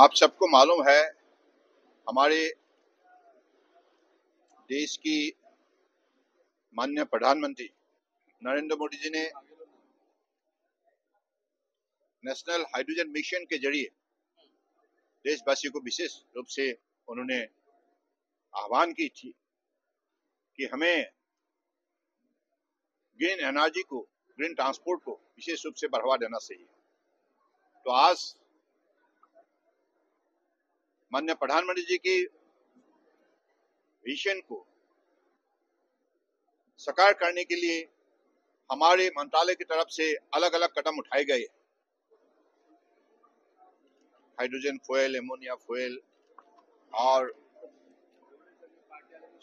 आप सबको मालूम है हमारे देश की माननीय प्रधानमंत्री नरेंद्र मोदी जी ने नेशनल हाइड्रोजन मिशन के जरिए देशवासियों को विशेष रूप से उन्होंने आह्वान की थी कि हमें ग्रीन एनर्जी को, ग्रीन ट्रांसपोर्ट को विशेष रूप से बढ़ावा देना चाहिए। तो आज माननीय प्रधानमंत्री जी की विजन को साकार करने के लिए हमारे मंत्रालय की तरफ से अलग अलग कदम उठाए गए। हाइड्रोजन फ्यूल, एमोनिया फ्यूल और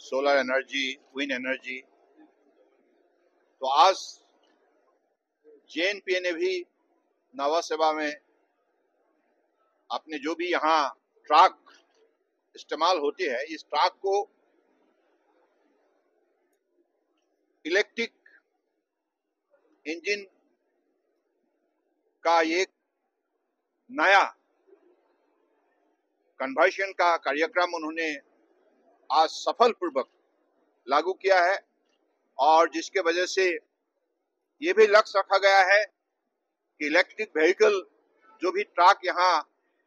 सोलर एनर्जी, विंड एनर्जी। तो आज जेएनपीए ने भी नवा सेवा में अपने जो भी यहाँ ट्रक इस्तेमाल होते हैं, इस ट्रक को इलेक्ट्रिक इंजन का एक नया कन्वर्शन का कार्यक्रम उन्होंने आज सफलपूर्वक लागू किया है और जिसके वजह से ये भी लक्ष्य रखा गया है कि इलेक्ट्रिक व्हीकल जो भी ट्रक यहाँ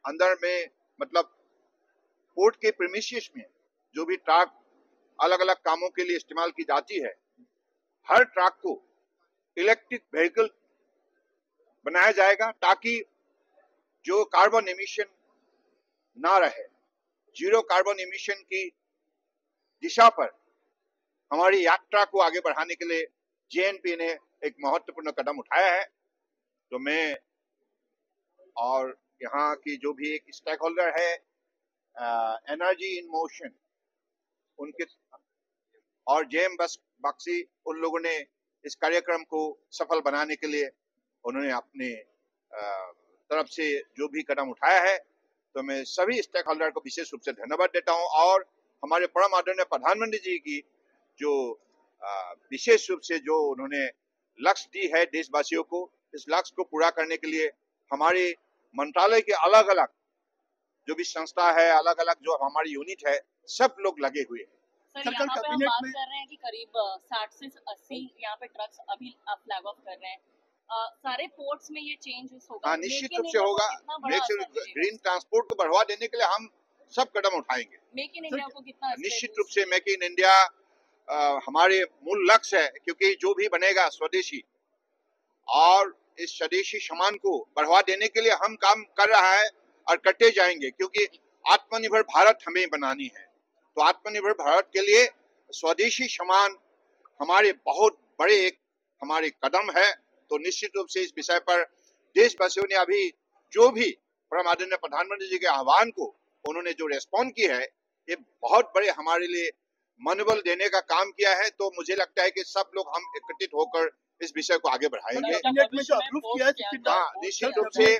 अंदर में मतलब पोर्ट के प्रीमिसेस में जो भी ट्रक अलग अलग कामों के लिए इस्तेमाल की जाती है, हर ट्रक को इलेक्ट्रिक व्हीकल बनाया जाएगा ताकि जो कार्बन एमिशन ना रहे। जीरो कार्बन एमिशन की दिशा पर हमारी यात्रा को आगे बढ़ाने के लिए जेएनपी ने एक महत्वपूर्ण कदम उठाया है। तो मैं और यहाँ की जो भी एक स्टेक होल्डर है एनर्जी इन मोशन, उनके और जेएम बक्सी, उन लोगों ने इस कार्यक्रम को सफल बनाने के लिए उन्होंने अपने तरफ से जो भी कदम उठाया है, तो मैं सभी स्टेक होल्डर को विशेष रूप से धन्यवाद देता हूं। और हमारे परम आदरणीय प्रधानमंत्री जी की जो विशेष रूप से जो उन्होंने लक्ष्य दी है देशवासियों को, इस लक्ष्य को पूरा करने के लिए हमारे मंत्रालय के अलग अलग जो भी संस्था है, अलग अलग जो हमारी यूनिट है, सब लोग लगे हुए हैं। सर, यहाँ पे हम बात कर रहे हैं कि करीब 60 से 80 यहाँ पे ट्रक्स अभी आप फ्लैग ऑफ कर रहे हैं। सारे पोर्ट्स में ये चेंज होगा? निश्चित रूप से होगा। ग्रीन ट्रांसपोर्ट को बढ़ावा देने के लिए हम सब कदम उठाएंगे। मेक इन इंडिया को कितना? निश्चित रूप से मेक इन इंडिया हमारे मूल लक्ष्य है, क्योंकि जो भी बनेगा स्वदेशी और इस स्वदेशी सामान को बढ़ावा देने के लिए हम काम कर रहा है और करते जाएंगे, क्योंकि आत्मनिर्भर भारत हमें बनानी है। तो आत्मनिर्भर भारत के लिए स्वदेशी सामान हमारे बहुत बड़े एक हमारे कदम है। तो निश्चित रूप से इस विषय पर देशवासियों ने अभी जो भी परम आदरणीय प्रधानमंत्री जी के आह्वान को उन्होंने जो रेस्पॉन्ड की है, ये बहुत बड़े हमारे लिए मनोबल देने का काम किया है। तो मुझे लगता है कि सब लोग हम एकत्रित होकर इस विषय को आगे बढ़ाएंगे। हाँ, निश्चित रूप से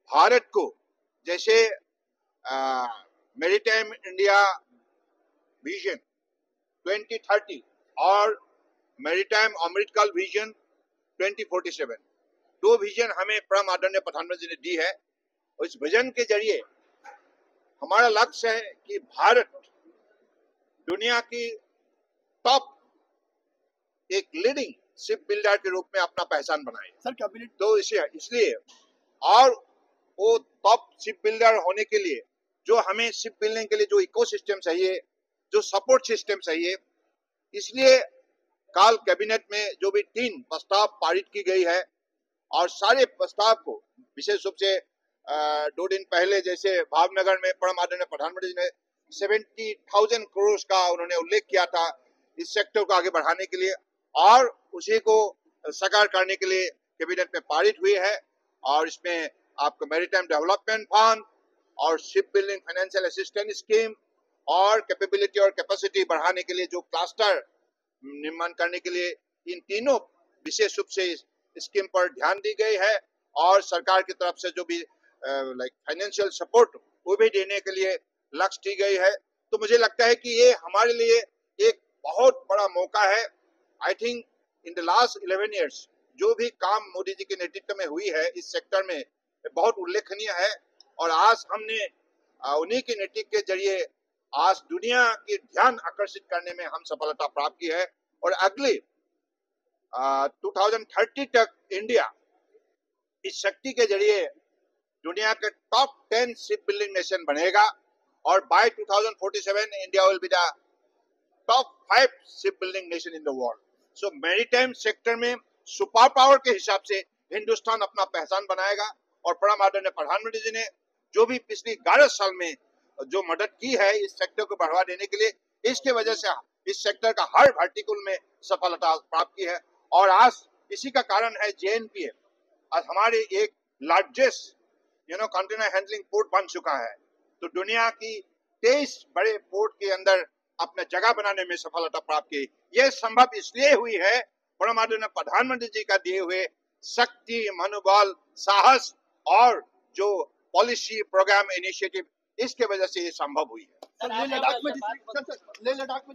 भारत को जैसे मैरीटाइम इंडिया विजन 2030 और मैरीटाइम अमृतकाल विजन 2047, दो विजन हमें परम आदरणीय प्रधानमंत्री ने दी है। और इस विजन के जरिए हमारा लक्ष्य है कि भारत दुनिया की टॉप एक लीडिंग शिप बिल्डर के रूप में अपना पहचान बनाए। सर कैबिनेट तो इसलिए और वो टॉप शिप बिल्डर होने के लिए जो हमें शिप बिल्डिंग के लिए जो इकोसिस्टम चाहिए, जो सपोर्ट सिस्टम चाहिए, इसलिए काल कैबिनेट में जो भी 3 प्रस्ताव पारित की गई है और सारे प्रस्ताव को विशेष रूप से 2 दिन पहले जैसे भावनगर में परम आदरणीय प्रधानमंत्री जी ने 70,000 करोड़ का उन्होंने उल्लेख किया था इस सेक्टर को आगे बढ़ाने के लिए, और उसी को साकार करने के लिए कैबिनेट में पारित हुई है। और इसमें आपको मैरीटाइम डेवलपमेंट फंड और ship building financial assistance scheme और कैपेबिलिटी और कैपेसिटी बढ़ाने के लिए जो क्लस्टर निर्माण करने के लिए इन तीनों विशेष रूप से स्कीम पर ध्यान दी गई है। और सरकार की तरफ से जो भी फाइनेंशियल सपोर्ट वो भी देने के लिए लक्ष्य दी गई है। तो मुझे लगता है कि ये हमारे लिए एक बहुत बड़ा मौका है। I think in the last 11 years जो भी काम मोदी जी के नेतृत्व में हुई है इस सेक्टर में बहुत उल्लेखनीय है। और आज हमने उन्हीं की नीति के जरिए आज दुनिया की ध्यान आकर्षित करने में हम सफलता प्राप्त की है। और अगले 2030 तक इंडिया इस शक्ति के जरिए दुनिया के टॉप 10 शिप बिल्डिंग नेशन बनेगा और by 2047 India will be the top 5 shipbuilding nation in the world. So maritime sector में सुपर पावर के हिसाब से हिंदुस्तान अपना पहचान बनाएगा। और परम आदरणीय प्रधानमंत्री जी ने जो भी पिछली 11 साल में जो मदद की है इस सेक्टर को बढ़ावा देने के लिए, इसके वजह से इस सेक्टर का हर वर्टिकल में सफलता प्राप्त की है। और आज इसी का कारण है JNPA आज हमारे एक लार्जेस्ट कंटेनर हैंडलिंग पोर्ट बन चुका है। तो दुनिया की 23 बड़े पोर्ट के अंदर अपने जगह बनाने में सफलता प्राप्त की। यह संभव इसलिए हुई है परम आदरणीय प्रधानमंत्री जी का दिए हुए शक्ति, मनोबल, साहस और जो पॉलिसी, प्रोग्राम, इनिशिएटिव, इसके वजह से ये संभव हुई है। लेह लद्दाख में